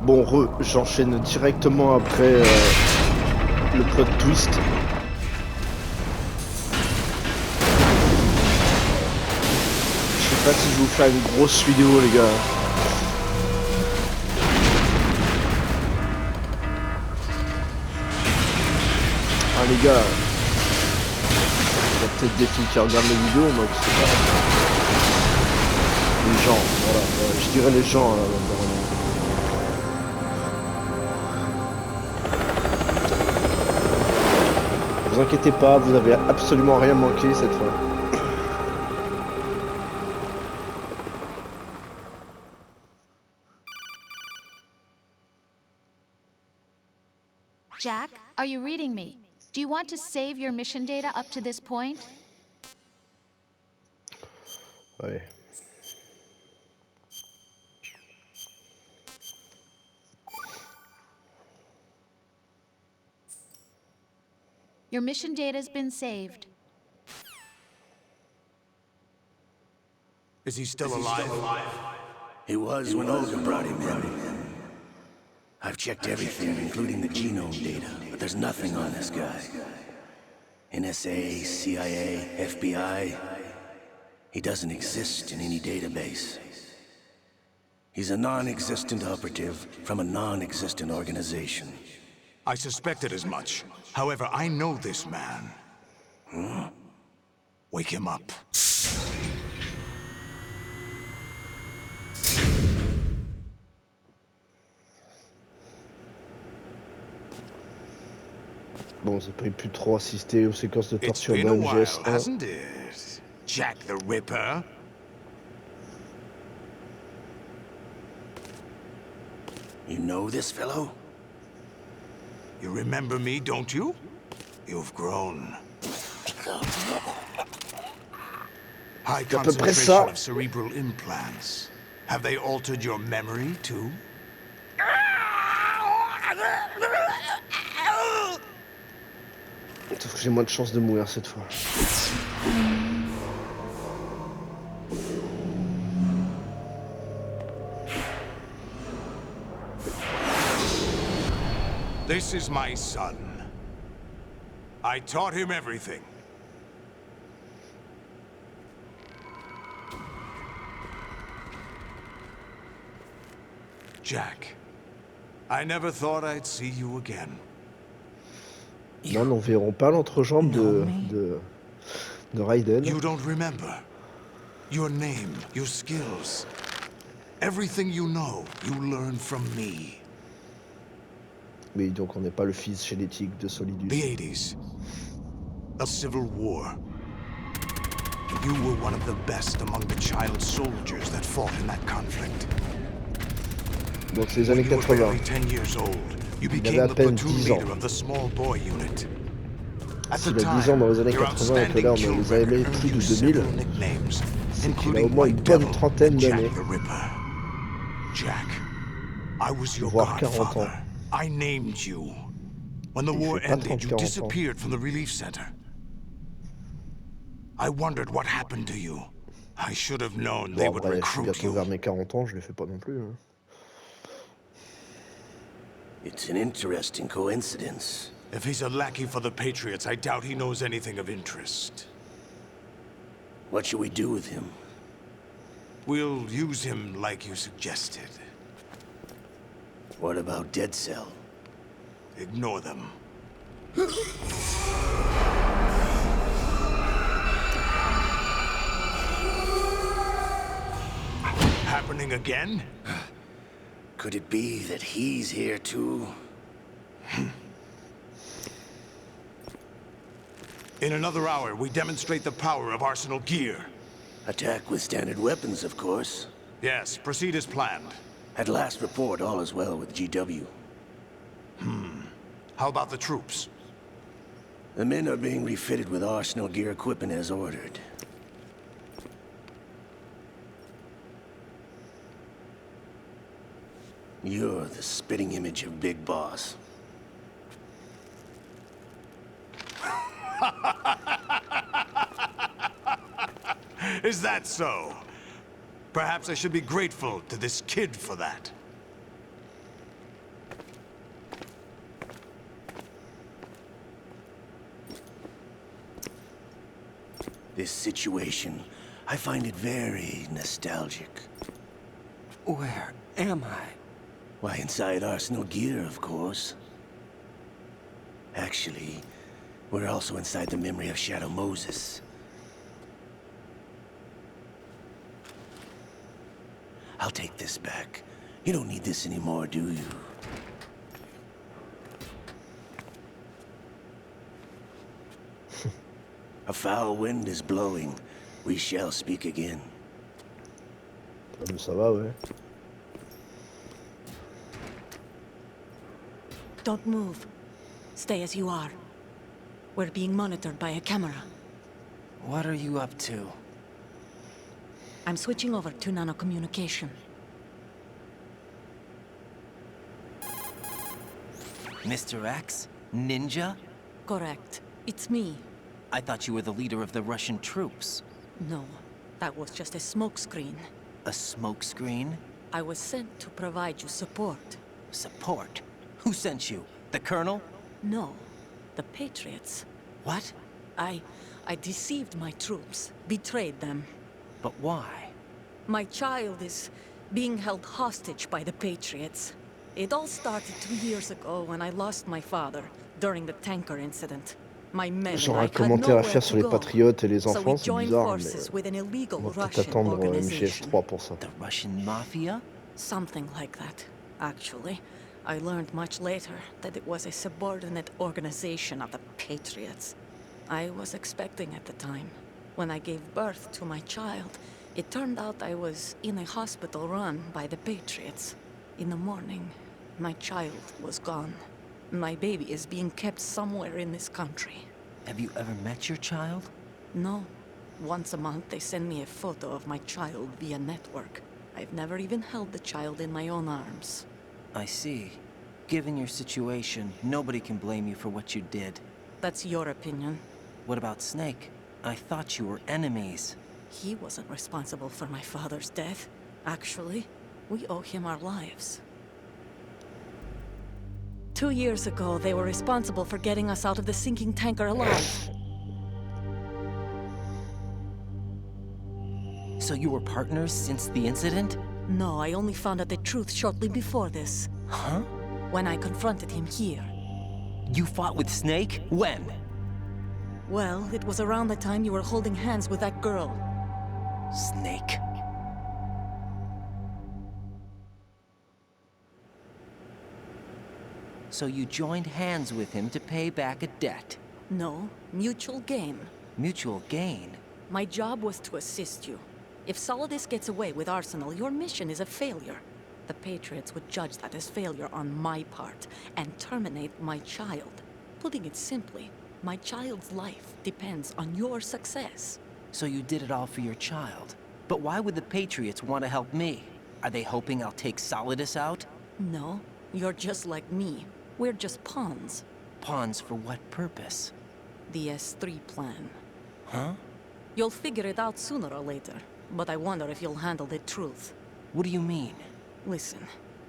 Bon, j'enchaîne directement après le plot twist. Je sais pas si je vais vous faire une grosse vidéo, les gars. Ah, les gars. Il y a peut-être des filles qui regardent les vidéos, moi je sais pas. Les gens, voilà. Je dirais les gens, là, vous inquiétez pas, vous avez absolument rien manqué cette fois. Jack, are you reading me? Do you want to save your mission data up to this point? Ouais. Your mission data's been saved. Is he still alive? He was when Olga brought him in. I've checked everything, including the genome data, but there's nothing on this guy. NSA, CIA, FBI. He doesn't exist in any database. He's a non-existent operative from a non-existent organization. I suspected as much. However, I know this man. Huh? Wake him up. Bon, j'ai pas pu trop assister aux séquences de It's torture been a dans while, MGS1. hasn't it? Jack the Ripper? You know this fellow? You remember me, don't you? You've grown. High C'est à peu près concentration ça. of cerebral implants. Have they altered your memory, too? Sauf que j'ai moins de chances de mourir cette fois. This is my son. I taught him everything. Jack, I never thought I'd see you again. Là, nous verrons pas l'entrejambe de Raiden. You don't remember. Your name, your skills. Everything you know, you learn from me. Mais donc on n'est pas le fils génétique de Solidus. The 80s. A civil war. You were one of the best among the child soldiers that fought in that conflict. Donc c'est les When années you were 80. barely 10 years old, you Il avait became à the peine platoon 10 ans. leader of the small boy unit. At the S'il a 10 ans dans les années time, your 80 et que là on outstanding kill les a aimés record plus earned de you 2000, several nicknames, c'est qu'il a au including moins une White bonne Devil trentaine and Jack d'années. the Ripper. Jack, I was your Voire 40 ans. godfather. I named you. When the Il war fait pas ended, 30, you 40 ans. disappeared from the relief center. I wondered what happened to you. I should have known they Bon, would après, je suis recruit bientôt you. vers mes 40 ans, je les fais pas non plus. Hein. It's an interesting coincidence. If he's a lackey for the Patriots, I doubt he knows anything of interest. What should we do with him? We'll use him like you suggested. What about Dead Cell? Ignore them. Happening again? Could it be that he's here too? In another hour, we demonstrate the power of Arsenal gear. Attack with standard weapons, of course. Yes, proceed as planned. At last report, all is well with GW. How about the troops? The men are being refitted with Arsenal gear equipment as ordered. You're the spitting image of Big Boss. Is that so? Perhaps I should be grateful to this kid for that. This situation, I find it very nostalgic. Where am I? Why, inside Arsenal gear, of course. Actually, we're also inside the memory of Shadow Moses. I'll take this back. You don't need this anymore, do you? A foul wind is blowing. We shall speak again. Ah, mais ça va, ouais. Don't move. Stay as you are. We're being monitored by a camera. What are you up to? I'm switching over to nanocommunication. Mr. X? Ninja? Correct. It's me. I thought you were the leader of the Russian troops. No, that was just a smokescreen. A smokescreen? I was sent to provide you support. Support? Who sent you? The Colonel? No, the Patriots. What? I deceived my troops, betrayed them. But why? My child is being held hostage by the Patriots. It all started 2 years ago when I lost my father during the tanker incident. My men and J'aurais I un had commentaire à nowhere faire to sur les go. patriotes et les So we enfants, c'est joined bizarre, forces mais with an illegal on va peut-être Russian attendre organization. MGS3 pour ça. The Russian Mafia? Something like that, actually. I learned much later that it was a subordinate organization of the Patriots. I was expecting at the time. When I gave birth to my child, it turned out I was in a hospital run by the Patriots. In the morning, my child was gone. My baby is being kept somewhere in this country. Have you ever met your child? No. Once a month, they send me a photo of my child via network. I've never even held the child in my own arms. I see. Given your situation, nobody can blame you for what you did. That's your opinion. What about Snake? I thought you were enemies. He wasn't responsible for my father's death. Actually, we owe him our lives. 2 years ago, they were responsible for getting us out of the sinking tanker alive. So you were partners since the incident? No, I only found out the truth shortly before this. Huh? When I confronted him here. You fought with Snake? When? Well, it was around the time you were holding hands with that girl. Snake. So you joined hands with him to pay back a debt. No, mutual gain. Mutual gain. My job was to assist you. If Solidus gets away with Arsenal, your mission is a failure. The Patriots would judge that as failure on my part and terminate my child. Putting it simply, my child's life depends on your success. So you did it all for your child. But why would the Patriots want to help me? Are they hoping I'll take Solidus out? No, you're just like me. We're just pawns. Pawns for what purpose? The S3 plan. Huh? You'll figure it out sooner or later, but I wonder if you'll handle the truth. What do you mean? Listen,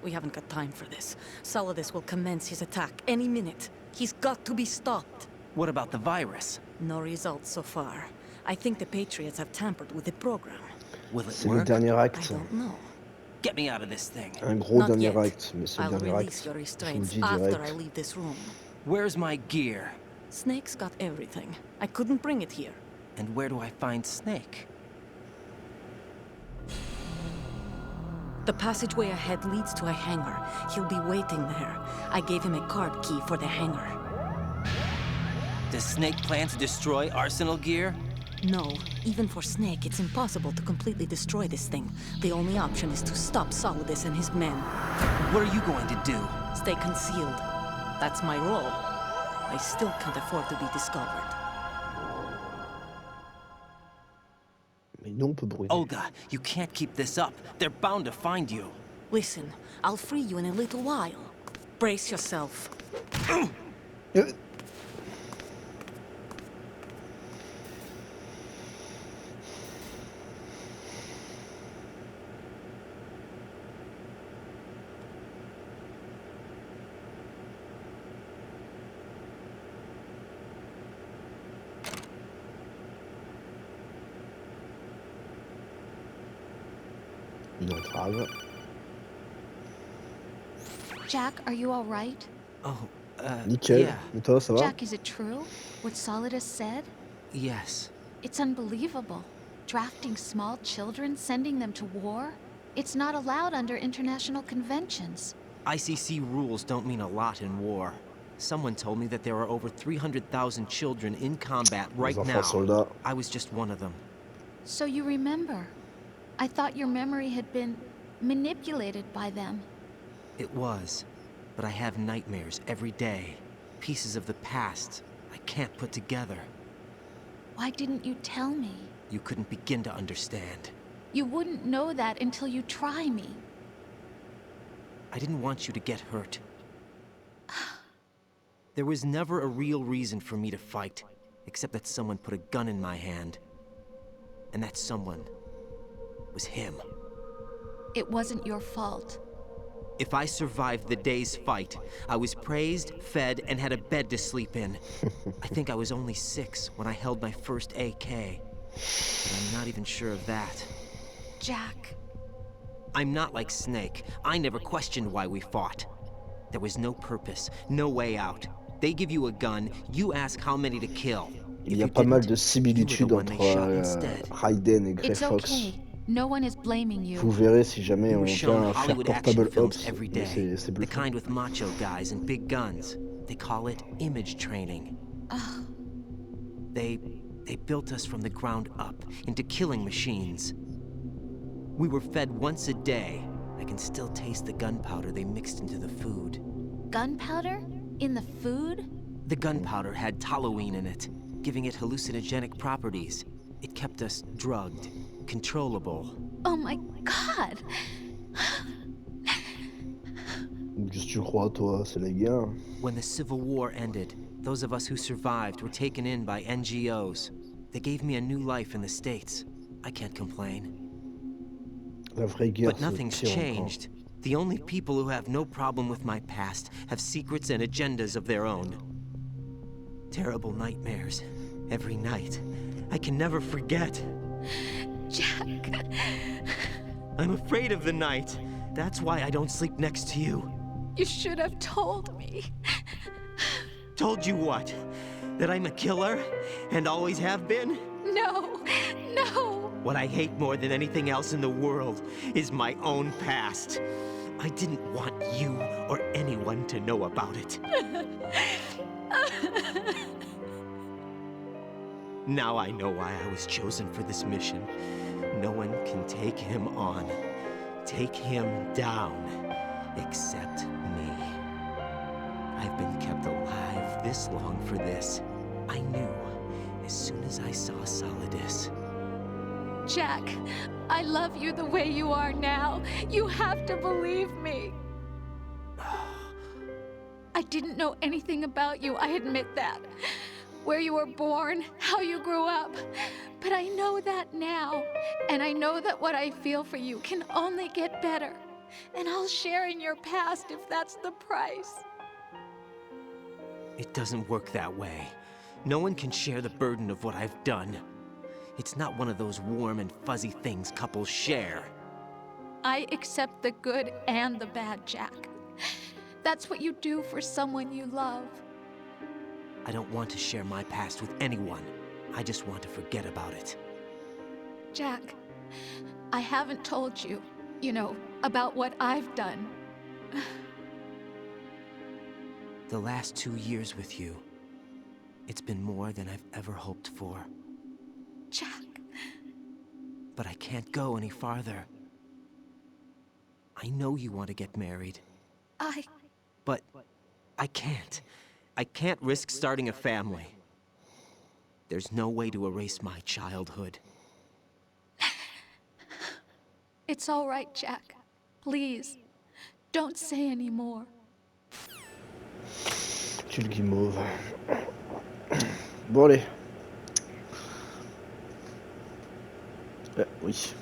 we haven't got time for this. Solidus will commence his attack any minute. He's got to be stopped. What about the virus? No results so far. I think the Patriots have tampered with the program. Will it C'est le work? dernier I acte. don't know. Get me out of this thing. Un gros Not dernier yet. acte, mais c'est le I'll dernier release acte. your Je vous le restraints dis after I direct. leave this room. Where's my gear? Snake's got everything. I couldn't bring it here. And where do I find Snake? The passageway ahead leads to a hangar. He'll be waiting there. I gave him a card key for the hangar. Does Snake plan to destroy Arsenal gear? No, even for Snake, it's impossible to completely destroy this thing. The only option is to stop Solidus and his men. What are you going to do? Stay concealed. That's my role. I still can't afford to be discovered. Mais non, on peut brûler. Olga, you can't keep this up. They're bound to find you. Listen, I'll free you in a little while. Brace yourself. grave. Jack, are you all right? Oh, Nickel. yeah, Et toi, ça va? Jack, is it true? What Solidus said? yes. It's unbelievable. Drafting small children, sending them to war? It's not allowed under international conventions. ICC rules don't mean a lot in war. Someone told me that there are over 300,000 children in combat right Les now. enfants soldats. I was just one of them. So you remember. I thought your memory had been manipulated by them. It was. But I have nightmares every day. Pieces of the past I can't put together. Why didn't you tell me? You couldn't begin to understand. You wouldn't know that until you try me. I didn't want you to get hurt. There was never a real reason for me to fight, except that someone put a gun in my hand. And that someone was him. It wasn't your fault. If I survived the day's fight, I was praised, fed, and had a bed to sleep in. I think I was only 6 when I held my first AK. But I'm not even sure of that. Jack. I'm not like Snake. I never questioned why we fought. There was no purpose, no way out. They give you a gun, you ask how many to kill. Il y a pas mal de similitudes entre Raiden et Grey It's Fox. okay. No one is blaming you. Vous verrez si jamais We on were shown vient faire Hollywood action Portable films Ops. every Mais day. c'est The bluffant. kind with macho guys and big guns. They call it image training. They built us from the ground up into killing machines. We were fed once a day. I can still taste the gunpowder they mixed into the food. Gunpowder? In the food? The gunpowder had toluene in it, giving it hallucinogenic properties. It kept us drugged, controllable. Oh my god! Qu'est-ce que tu crois, toi? C'est la guerre. When the Civil War ended, those of us who survived were taken in by NGOs. They gave me a new life in the States. I can't complain. La vraie guerre, But c'est nothing's pire encore. changed. The only people who have no problem with my past have secrets and agendas of their own. Terrible nightmares. Every night. I can never forget. Jack. I'm afraid of the night. That's why I don't sleep next to you. You should have told me. Told you what? That I'm a killer? And always have been? No, no. What I hate more than anything else in the world is my own past. I didn't want you or anyone to know about it. Now I know why I was chosen for this mission. No one can take him on, take him down, except me. I've been kept alive this long for this. I knew as soon as I saw Solidus. Jack, I love you the way you are now. You have to believe me. I didn't know anything about you, I admit that. Where you were born, how you grew up. But I know that now. And I know that what I feel for you can only get better. And I'll share in your past if that's the price. It doesn't work that way. No one can share the burden of what I've done. It's not one of those warm and fuzzy things couples share. I accept the good and the bad, Jack. That's what you do for someone you love. I don't want to share my past with anyone. I just want to forget about it. Jack, I haven't told you, about what I've done. The last 2 years with you, it's been more than I've ever hoped for. Jack. But I can't go any farther. I know you want to get married, but I can't. I can't risk starting a family. There's no way to erase my childhood. It's all right, Jack. Please, don't say any more. Tue le guimauve. Bon, allez. Oui.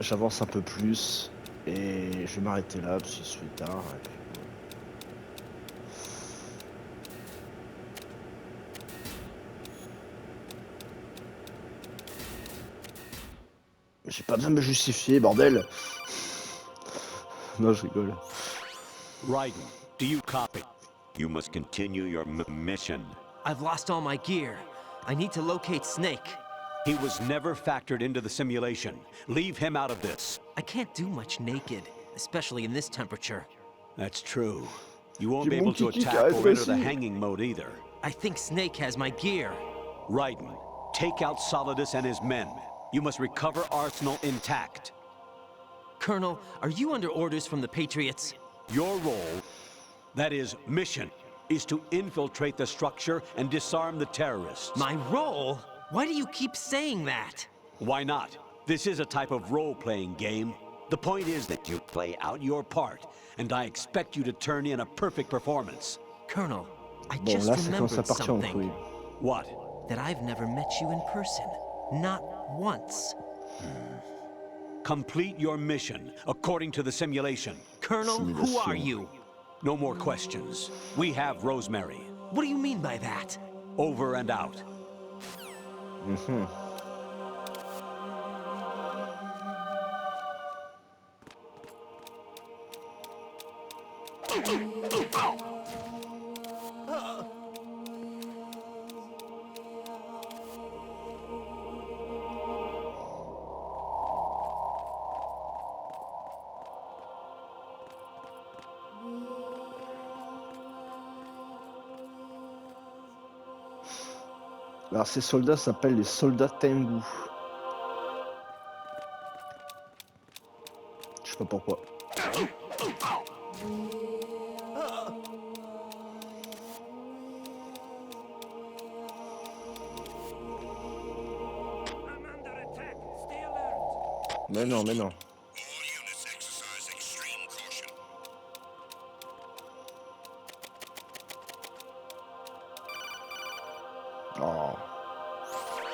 J'avance un peu plus et je vais m'arrêter là parce qu'il se fait tard. Et puis, J'ai pas besoin de me justifier, bordel. Non, je rigole. Raiden, do you copy? You must continue your mission. I've lost all my gear. I need to locate Snake. He was never factored into the simulation. Leave him out of this. I can't do much naked, especially in this temperature. That's true. You won't J'ai be mon able to kiki qui attack arrive or enter the aussi. hanging mode either. I think Snake has my gear. Raiden, take out Solidus and his men. You must recover Arsenal intact. Colonel, are you under orders from the Patriots? Your role, that is, mission, is to infiltrate the structure and disarm the terrorists. My role? Why do you keep saying that? Why not? This is a type of role-playing game. The point is that you play out your part, and I expect you to turn in a perfect performance. Colonel, I Bon, just là, ça commence à remembered partir en something. couille. What? That I've never met you in person. Not once. Complete your mission according to the simulation. Colonel, who are Simulation. you? No more questions. We have Rosemary. What do you mean by that? Over and out. Alors ces soldats s'appellent les soldats Tengu. Je sais pas pourquoi. Mais non, mais non. Oh,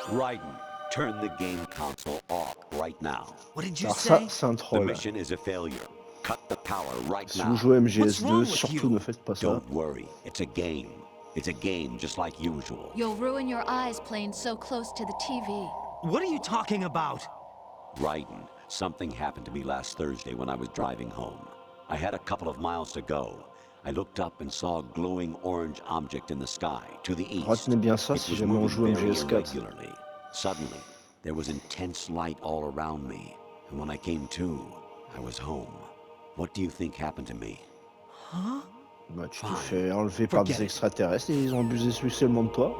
Raiden, turn the game console off right now. What did you alors ça, say? c'est un The troll. mission is a failure. Cut the power right Si now. vous jouez What's wrong MGS2, with surtout you? ne faites pas ça. Don't worry, it's a game. It's a game just like usual. You'll ruin your eyes playing so close to the TV. What are you talking about? Raiden, something happened to me last Thursday when I was driving home. I had a couple of miles to go. I looked up and saw a glowing orange object in the sky to the east. Retenez bien ça It si was jamais on moving joue very MGS4. irregularly. Suddenly, there was intense light all around me, and when I came to, I was home. What do you think happened to me? Bah, tu t'es fait enlever par des extraterrestres et ils ont abusé seulement de toi.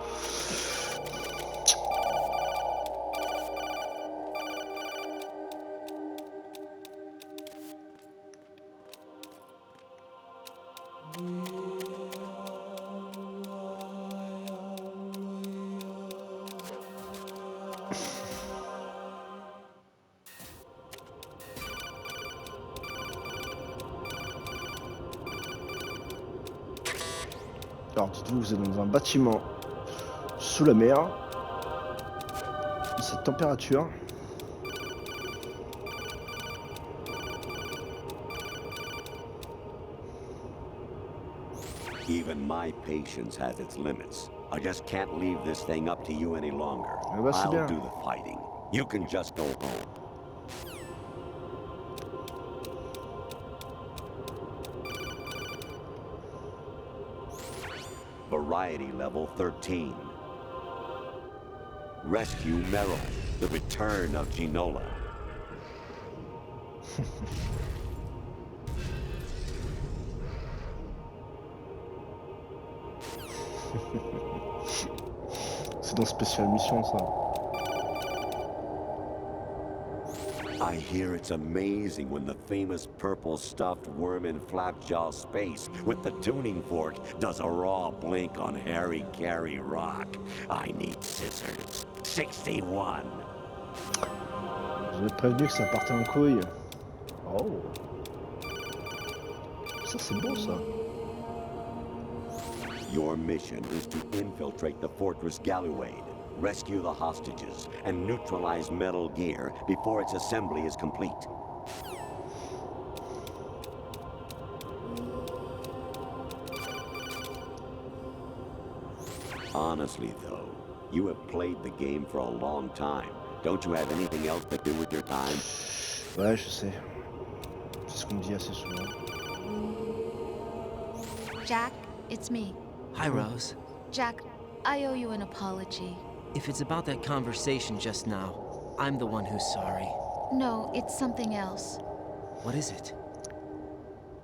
Alors dites-vous, vous êtes dans un bâtiment sous la mer. Cette température. Even my patience has its limits. I just can't leave this thing up to you any longer. Eh ben, c'est bien. I'll do the fighting. You can just go home. Variety level 13. Rescue Meryl, the return of Ginola. C'est dans Spécial Mission ça. I hear it's amazing when the famous purple stuffed worm in Flapjaw Space with the tuning fork does a raw blink on Harry Carey Rock. I need scissors. 61. Je vous ai prévenu que ça partait en couille. Oh. Ça c'est bon ça. Your mission is to infiltrate the Fortress Galluade, rescue the hostages, and neutralize Metal Gear before its assembly is complete. Honestly, though, you have played the game for a long time. Don't you have anything else to do with your time? Ouais, je sais. C'est ce qu'on me dit assez souvent. Jack, it's me. Hi, Rose. Jack, I owe you an apology. If it's about that conversation just now, I'm the one who's sorry. No, it's something else. What is it?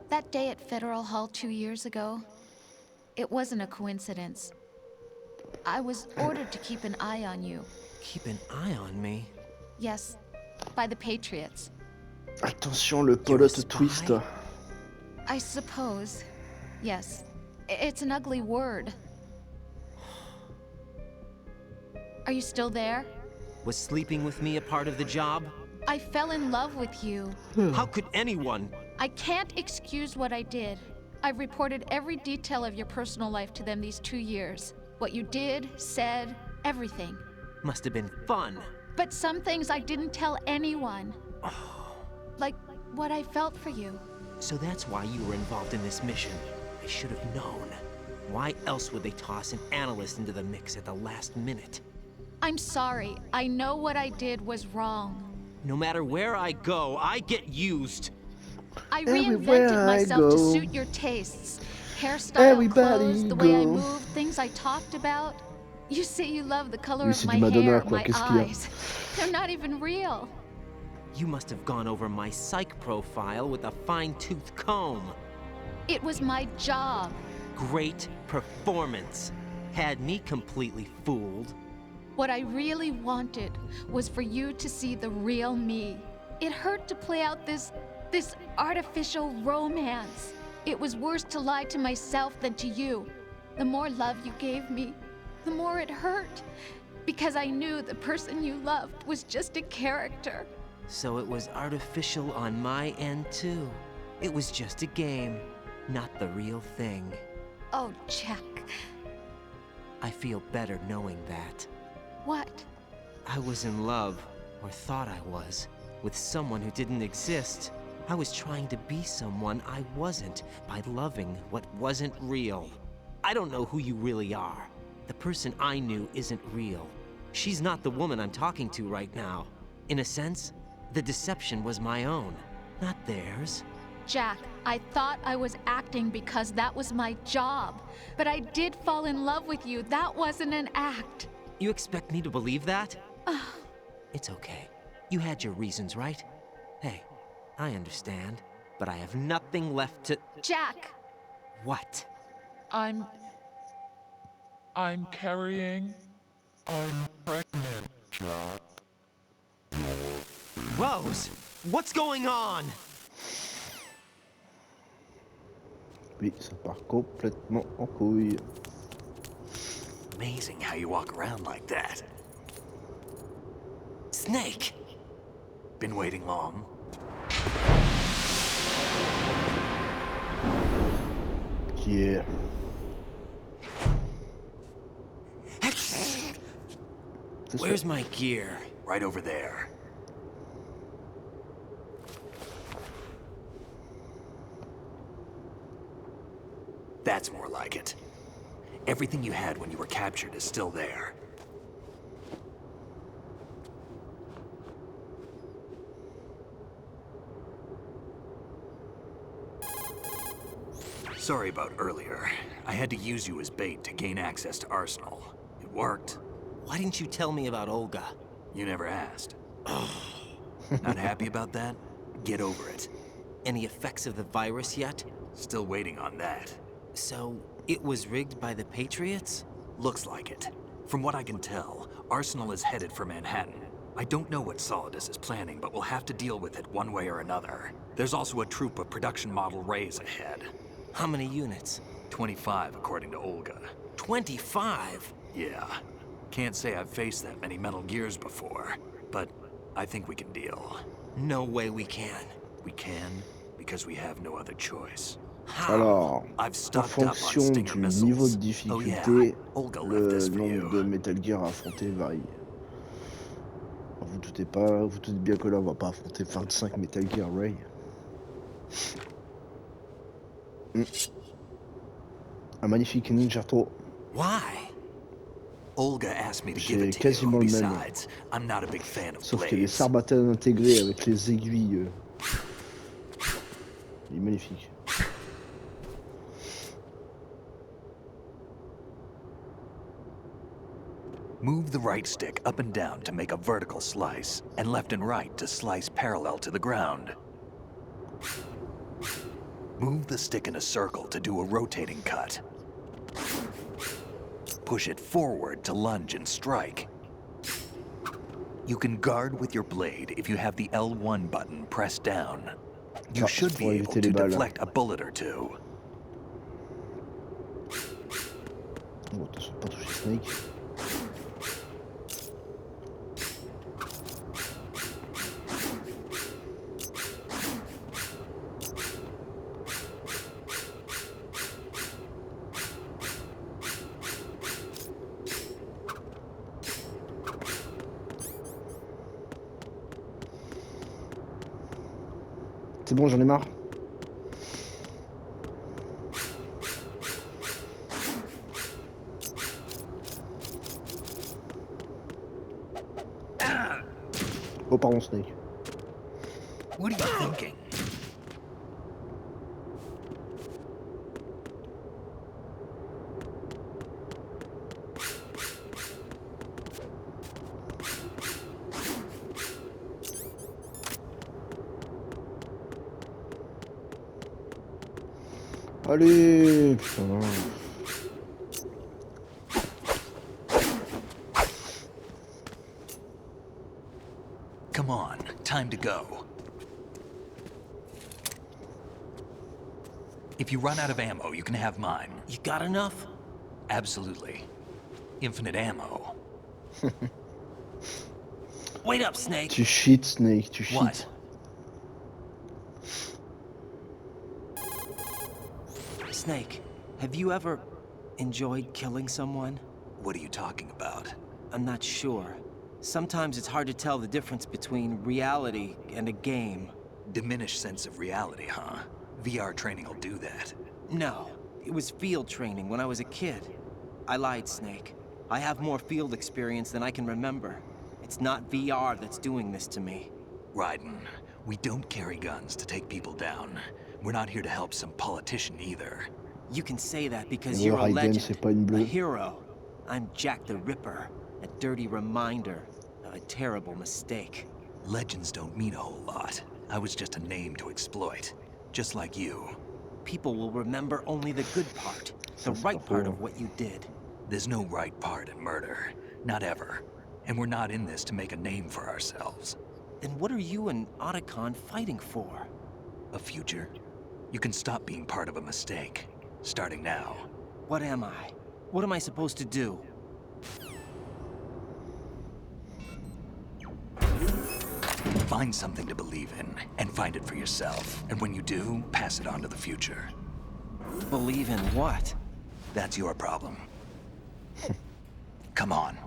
That day at Federal Hall 2 years ago, it wasn't a coincidence. I was ordered to keep an eye on you. Keep an eye on me? Yes, by the Patriots. Attention, le You're a pelote spy? twist. I suppose. Yes. It's an ugly word. Are you still there? Was sleeping with me a part of the job? I fell in love with you. How could anyone? I can't excuse what I did. I've reported every detail of your personal life to them these 2 years. What you did, said, everything. Must have been fun. But some things I didn't tell anyone. Like what I felt for you. So that's why you were involved in this mission. I should have known. Why else would they toss an analyst into the mix at the last minute? I'm sorry. I know what I did was wrong. No matter where I go, I get used. I Everywhere reinvented I myself to go. suit your tastes. Hairstyle, Everybody clothes, the way I go. moved, things I talked about. You say you love the color Oui, of c'est my du Madonna, hair, quoi. my Qu'est-ce qu'il y a? eyes. They're not even real. You must have gone over my psych profile with a fine-tooth comb. It was my job. Great performance. Had me completely fooled. What I really wanted was for you to see the real me. It hurt to play out this artificial romance. It was worse to lie to myself than to you. The more love you gave me, the more it hurt. Because I knew the person you loved was just a character. So it was artificial on my end, too. It was just a game, not the real thing. Oh, Jack. I feel better knowing that. What? I was in love, or thought I was, with someone who didn't exist. I was trying to be someone I wasn't by loving what wasn't real. I don't know who you really are. The person I knew isn't real. She's not the woman I'm talking to right now. In a sense, the deception was my own, not theirs. Jack, I thought I was acting because that was my job. But I did fall in love with you. That wasn't an act. You expect me to believe that? It's okay. You had your reasons, right? Hey, I understand, but I have nothing left to... Jack! What? I'm carrying. I'm pregnant, Jack. Rose, what's going on? Oui, ça part complètement en couille. Amazing how you walk around like that. Snake! Been waiting long? Yeah. Where's my gear? Right over there. That's more like it. Everything you had when you were captured is still there. Sorry about earlier. I had to use you as bait to gain access to Arsenal. It worked. Why didn't you tell me about Olga? You never asked. Not happy about that? Get over it. Any effects of the virus yet? Still waiting on that. So, it was rigged by the Patriots? Looks like it. From what I can tell, Arsenal is headed for Manhattan. I don't know what Solidus is planning, but we'll have to deal with it one way or another. There's also a troop of production model Rays ahead. How many units? 25, according to Olga. 25? Yeah. Can't say I've faced that many Metal Gears before, but I think we can deal. No way we can. We can, because we have no other choice. How? Alors, I've en stocked up on fonction Stinger du missiles. niveau de Oh difficulté, yeah, Olga left this le for nombre de you. Metal Gear affrontés varie. Alors, vous doutez pas, vous doutez bien que là on va pas affronter 25 Metal Gear Ray. Un magnifique Ninja Turtle. Why? Olga asked me to give J'ai it to you. quasiment le même. Besides, I'm not a big fan of Sauf qu'il y a des blades. sarbatanes intégrées avec les aiguilles. Il est magnifique. Move the right stick up and down to make a vertical slice, and left and right to slice parallel to the ground. Move the stick in a circle to do a rotating cut. Push it forward to lunge and strike. You can guard with your blade if you have the L1 button pressed down. You Ah, should c'est be pour able éviter to les balles. deflect a bullet or two. Oh, attention de pas toucher Snake. C'est bon, j'en ai marre. Oh pardon Snake. What are you thinking? Allez, putain. Come on, time to go. If you run out of ammo, you can have mine. You got enough? Absolutely. Infinite ammo. Wait up, Snake. Tu cheats Snake, tu cheats. What? Snake, have you ever enjoyed killing someone? What are you talking about? I'm not sure. Sometimes it's hard to tell the difference between reality and a game. Diminished sense of reality, huh? VR training will do that. No, it was field training when I was a kid. I lied, Snake. I have more field experience than I can remember. It's not VR that's doing this to me. Raiden, we don't carry guns to take people down. We're not here to help some politician either. You can say that because Oh, you're a Raiden, c'est pas une legend, a bleue. hero. I'm Jack the Ripper, a dirty reminder of a terrible mistake. Legends don't mean a whole lot. I was just a name to exploit. Just like you. People will remember only the good part, the right part of what you did. There's no right part in murder. Not ever. And we're not in this to make a name for ourselves. Then what are you and Otacon fighting for? A future? You can stop being part of a mistake. Starting now. What am I? What am I supposed to do? Find something to believe in, and find it for yourself. And when you do, pass it on to the future. Believe in what? That's your problem. Come on.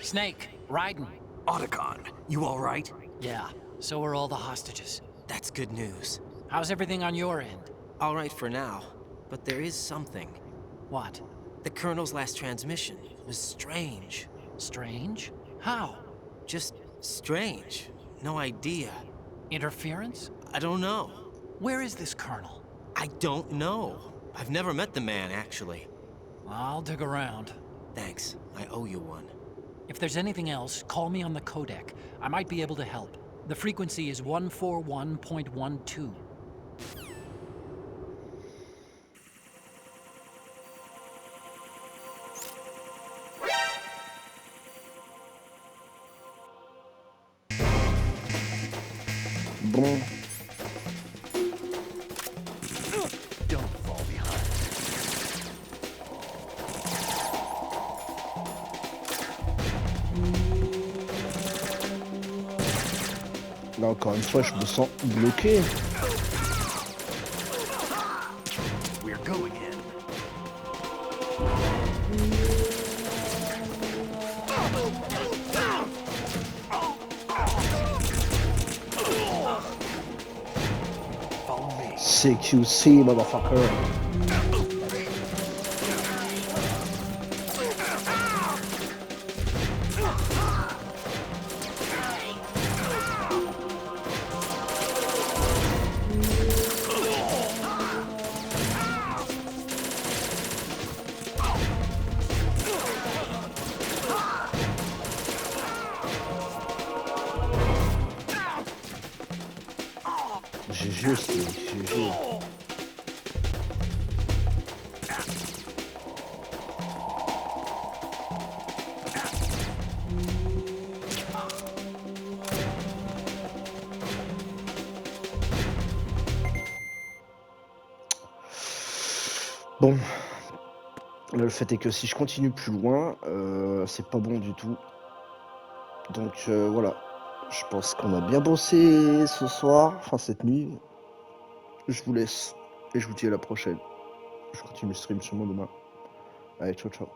Snake, Raiden. Otacon, you all right? Yeah, so are all the hostages. That's good news. How's everything on your end? All right for now, but there is something. What? The Colonel's last transmission was strange. Strange? How? Just strange. No idea. Interference? I don't know. Where is this Colonel? I don't know. I've never met the man, actually. I'll dig around. Thanks. I owe you one. If there's anything else, call me on the codec. I might be able to help. The frequency is 141.12. Bon. Don't fall behind. Là encore une fois, je me sens bloqué. We're going in. CQC, motherfucker. GG, GG. Bon, là, le fait est que si je continue plus loin, c'est pas bon du tout. Donc voilà, je pense qu'on a bien bossé ce soir, enfin cette nuit. Je vous laisse et je vous dis à la prochaine. Je continue le stream sûrement demain. Allez, ciao ciao.